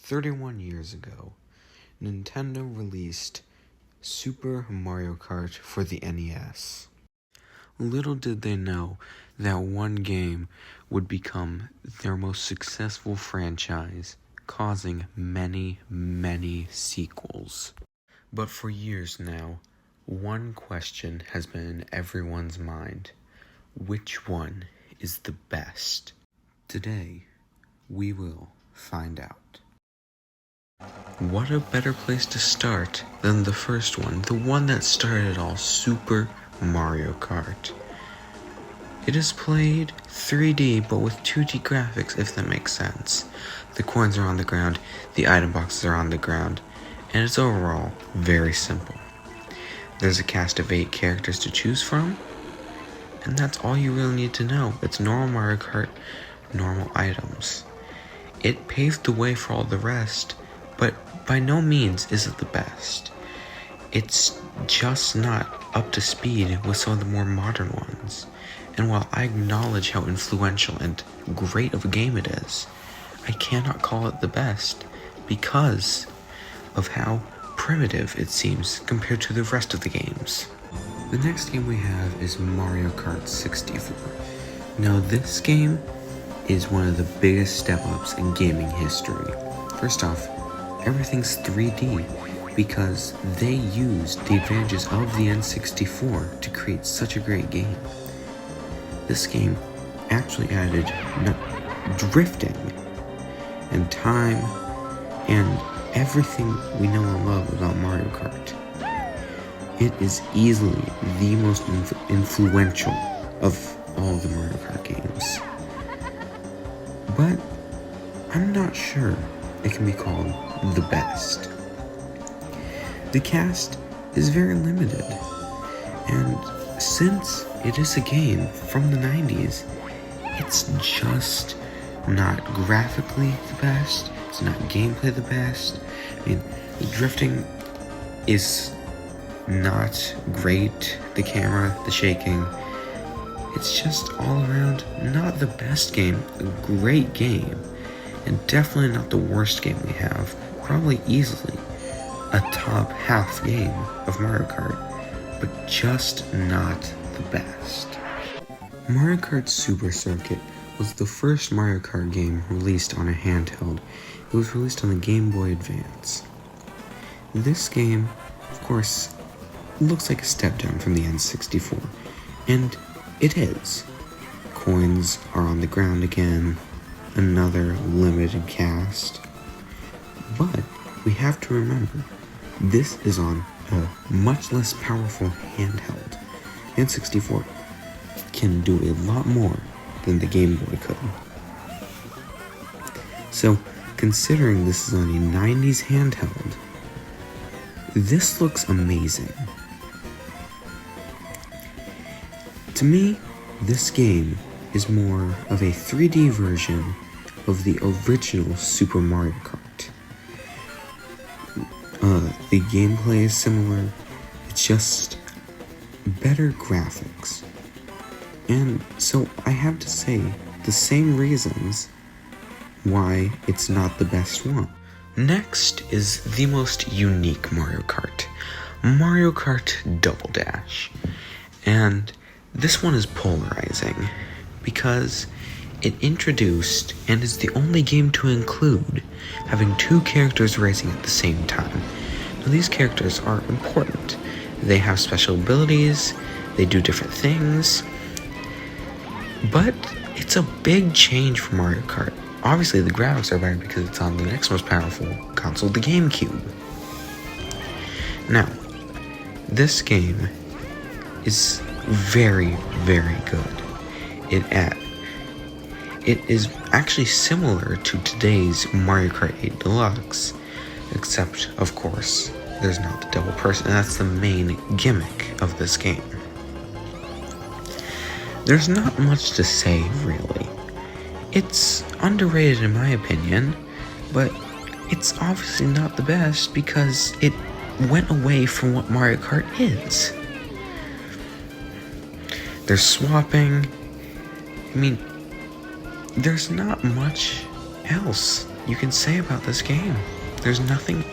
31 years ago, Nintendo released Super Mario Kart for the NES. Little did they know that one game would become their most successful franchise, causing many, many sequels. But for years now, one question has been in everyone's mind. Which one is the best? Today, we will find out. What a better place to start than the first one, the one that started it all, Super Mario Kart. It is played 3D but with 2D graphics, if that makes sense. The coins are on the ground, the item boxes are on the ground, and it's overall very simple. There's a cast of 8 characters to choose from, and that's all you really need to know. It's normal Mario Kart, normal items. It paved the way for all the rest, but by no means is it the best. It's just not up to speed with some of the more modern ones. And while I acknowledge how influential and great of a game it is, I cannot call it the best because of how primitive it seems compared to the rest of the games. The next game we have is Mario Kart 64. Now this game is one of the biggest step-ups in gaming history. First off, everything's 3D because they used the advantages of the N64 to create such a great game. This game actually added drifting and time and everything we know and love about Mario Kart. It is easily the most influential of all the Mario Kart games. But I'm not sure it can be called the best. The cast is very limited, and since it is a game from the 90s, it's just not graphically the best, it's not gameplay the best. I mean, the drifting is not great, the camera, the shaking, it's just all around not the best game, a great game, and definitely not the worst game we have, probably easily a top half game of Mario Kart, but just not the best. Mario Kart Super Circuit was the first Mario Kart game released on a handheld. It was released on the Game Boy Advance. This game, of course, looks like a step down from the N64, and it is. Coins are on the ground again, another limited cast, but we have to remember, this is on a much less powerful handheld. N64 can do a lot more than the Game Boy could. So, considering this is on a 90s handheld, this looks amazing. To me, this game is more of a 3D version of the original Super Mario Kart. The gameplay is similar, it's just better graphics. And so I have to say the same reasons why it's not the best one. Next is the most unique Mario Kart, Mario Kart Double Dash. And this one is polarizing because it introduced and is the only game to include having 2 characters racing at the same time. Now these characters are important. They have special abilities, they do different things, but it's a big change for Mario Kart. Obviously the graphics are better because it's on the next most powerful console, the GameCube. Now, this game is very, very good. It is actually similar to today's Mario Kart 8 Deluxe, except, of course, there's not the double person, and that's the main gimmick of this game. There's not much to say, really. It's underrated in my opinion, but it's obviously not the best because it went away from what Mario Kart is. There's swapping. I mean, there's not much else you can say about this game. There's nothing.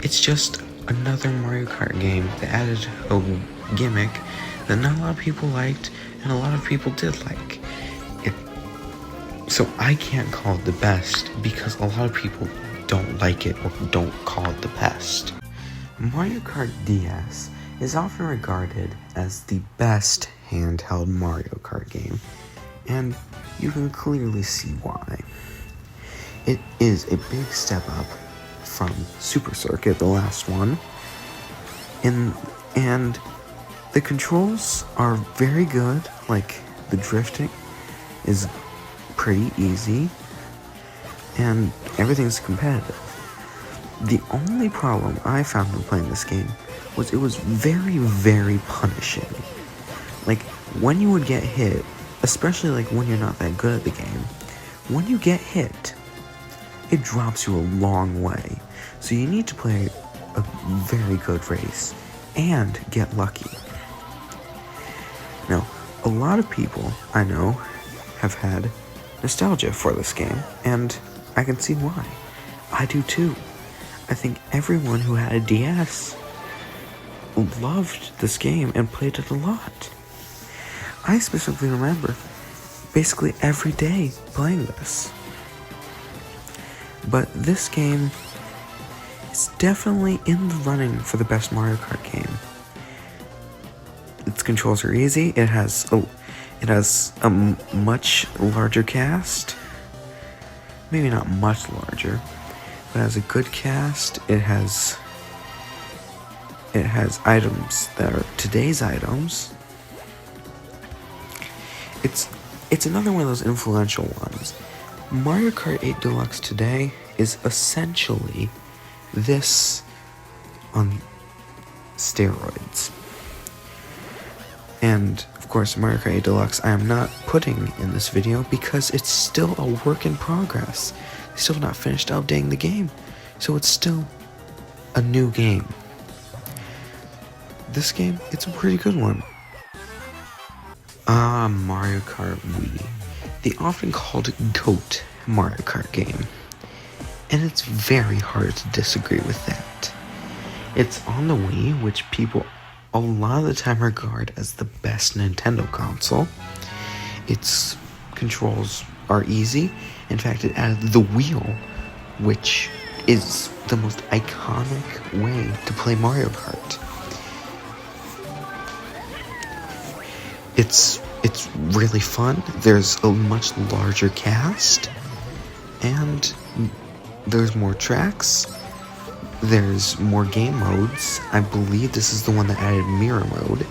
It's just another Mario Kart game that added a gimmick that not a lot of people liked and a lot of people did like. So I can't call it the best because a lot of people don't like it or don't call it the best. Mario Kart DS is often regarded as the best handheld Mario Kart game, and you can clearly see why. It is a big step up from Super Circuit, the last one, and the controls are very good. Like, the drifting is pretty easy, and everything's competitive. The only problem I found when playing this game was it was very, very punishing. Like, when you would get hit, especially like when you're not that good at the game, when you get hit, it drops you a long way. So you need to play a very good race and get lucky. Now, a lot of people I know have had nostalgia for this game, and I can see why. I do too. I think everyone who had a DS loved this game and played it a lot. I specifically remember basically every day playing this. But this game is definitely in the running for the best Mario Kart game. Its controls are easy. It has a much larger cast. Maybe not much larger, but it has a good cast. It has items that are today's items. It's another one of those influential ones. Mario Kart 8 Deluxe today is essentially this on steroids. And, of course, Mario Kart 8 Deluxe I am not putting in this video because it's still a work in progress. They still have not finished updating the game, so it's still a new game. This game, it's a pretty good one. Mario Kart Wii. The often called GOAT Mario Kart game. And it's very hard to disagree with that. It's on the Wii, which people a lot of the time regard as the best Nintendo console. Its controls are easy. In fact, it added the wheel, which is the most iconic way to play Mario Kart. It's really fun. There's a much larger cast, and there's more tracks. There's more game modes. I believe this is the one that added mirror mode.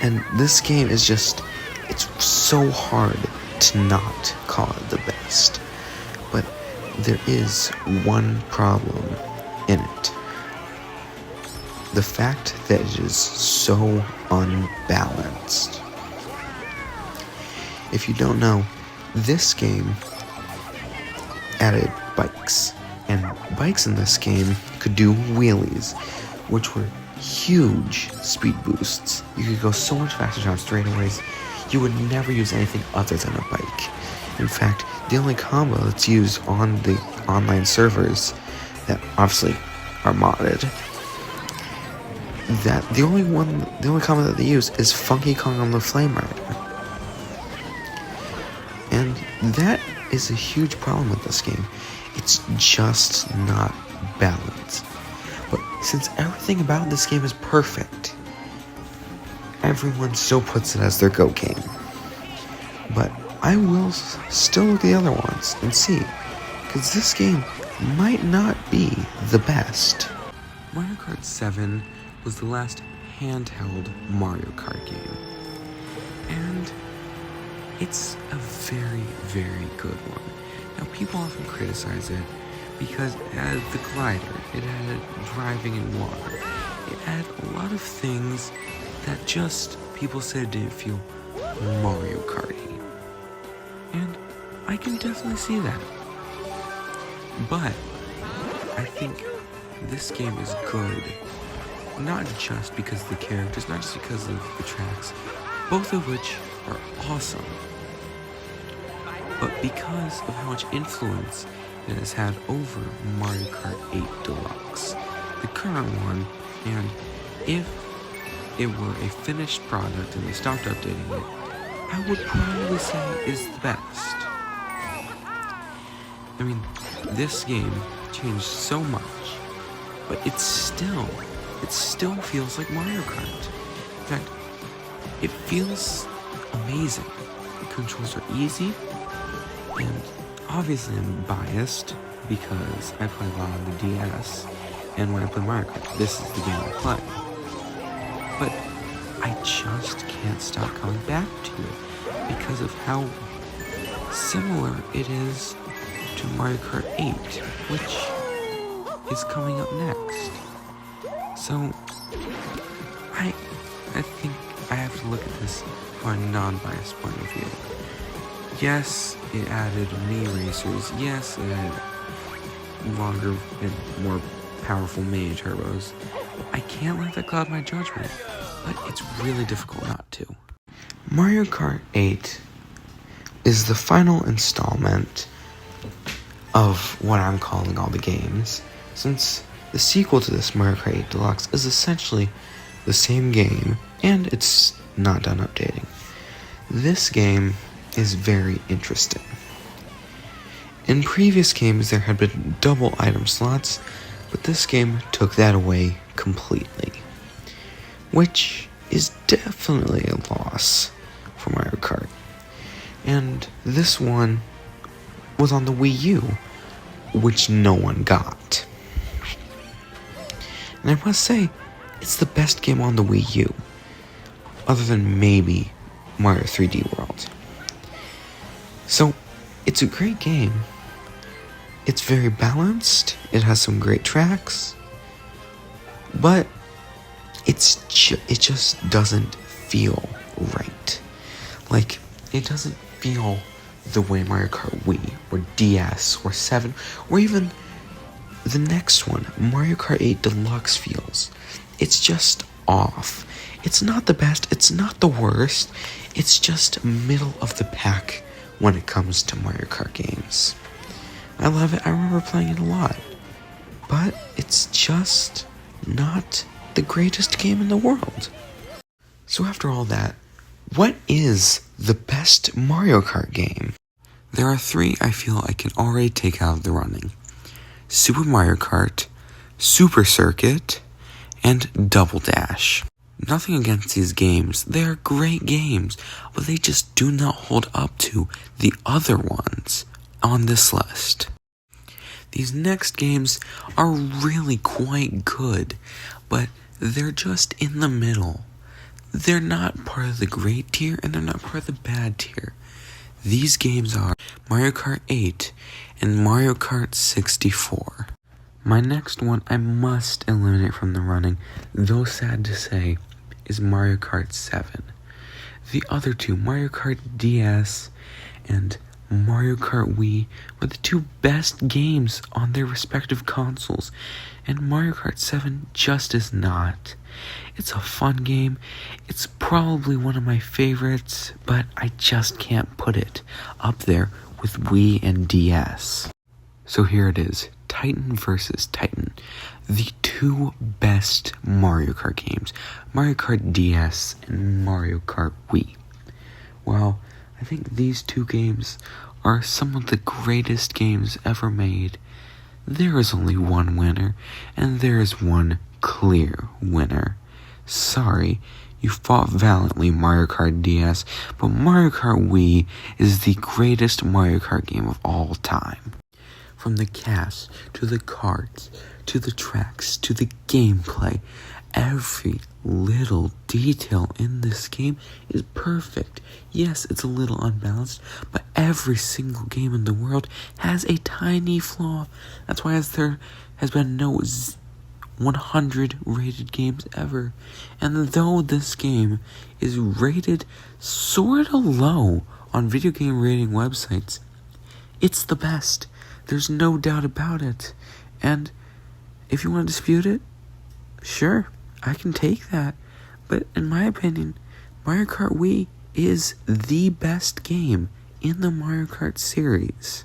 And this game is just, it's so hard to not call it the best. But there is one problem in it. The fact that it is so unbalanced. If you don't know, this game added bikes. And bikes in this game could do wheelies, which were huge speed boosts. You could go so much faster down straightaways. You would never use anything other than a bike. In fact, the only combo that's used on the online servers that obviously are modded, that the only combo that they use is Funky Kong on the Flame Rider. And that is a huge problem with this game. It's just not balanced. But since everything about this game is perfect, everyone still puts it as their GOAT game. But I will still look at the other ones and see, because this game might not be the best. Mario Kart 7 was the last handheld Mario Kart game. And it's a very, very good one. Now, people often criticize it because it added the glider, it added driving in water, it added a lot of things that just people said didn't feel Mario Karty. And I can definitely see that. But I think this game is good, not just because of the characters, not just because of the tracks, both of which are awesome. But because of how much influence it has had over Mario Kart 8 Deluxe, the current one, and if it were a finished product and they stopped updating it, I would probably say is the best. I mean, this game changed so much, but it still feels like Mario Kart. In fact, it feels amazing. The controls are easy, and obviously I'm biased because I play a lot on the DS, and when I play Mario Kart, this is the game I play. But I just can't stop coming back to it because of how similar it is to Mario Kart 8, which is coming up next. So, I think I have to look at this from a non-biased point of view. Yes, it added mini racers. Yes, it added longer and more powerful mini turbos. I can't let that cloud my judgment, but it's really difficult not to. Mario Kart 8 is the final installment of what I'm calling all the games, since the sequel to this, Mario Kart 8 Deluxe, is essentially the same game, and it's not done updating. This game is very interesting. In previous games, there had been double item slots, but this game took that away completely, which is definitely a loss for Mario Kart. And this one was on the Wii U, which no one got. And I must say, it's the best game on the Wii U, other than maybe Mario 3D World. So, it's a great game. It's very balanced, it has some great tracks, but it just doesn't feel right. Like, it doesn't feel the way Mario Kart Wii, or DS, or 7, or even the next one, Mario Kart 8 Deluxe feels. It's just off. It's not the best, it's not the worst, it's just middle of the pack when it comes to Mario Kart games. I love it, I remember playing it a lot, but it's just not the greatest game in the world. So after all that, what is the best Mario Kart game? There are three I feel I can already take out of the running: Super Mario Kart, Super Circuit, and Double Dash. Nothing against these games, they are great games, but they just do not hold up to the other ones on this list. These next games are really quite good, but they're just in the middle. They're not part of the great tier, and they're not part of the bad tier. These games are Mario Kart 8 and Mario Kart 64. My next one I must eliminate from the running, though sad to say, is Mario Kart 7. The other two, Mario Kart DS and Mario Kart Wii, were the two best games on their respective consoles, and Mario Kart 7 just is not. It's a fun game, it's probably one of my favorites, but I just can't put it up there with Wii and DS. So here it is, Titan vs. Titan, the two best Mario Kart games, Mario Kart DS and Mario Kart Wii. Well, I think these two games are some of the greatest games ever made. There is only one winner, and there is one clear winner. Sorry, you fought valiantly, Mario Kart DS, but Mario Kart Wii is the greatest Mario Kart game of all time. From the cast, to the carts, to the tracks, to the gameplay, every little detail in this game is perfect. Yes, it's a little unbalanced, but every single game in the world has a tiny flaw. That's why there has been no 100 rated games ever. And though this game is rated sorta low on video game rating websites, it's the best. There's no doubt about it. And if you want to dispute it, sure, I can take that. But in my opinion, Mario Kart Wii is the best game in the Mario Kart series.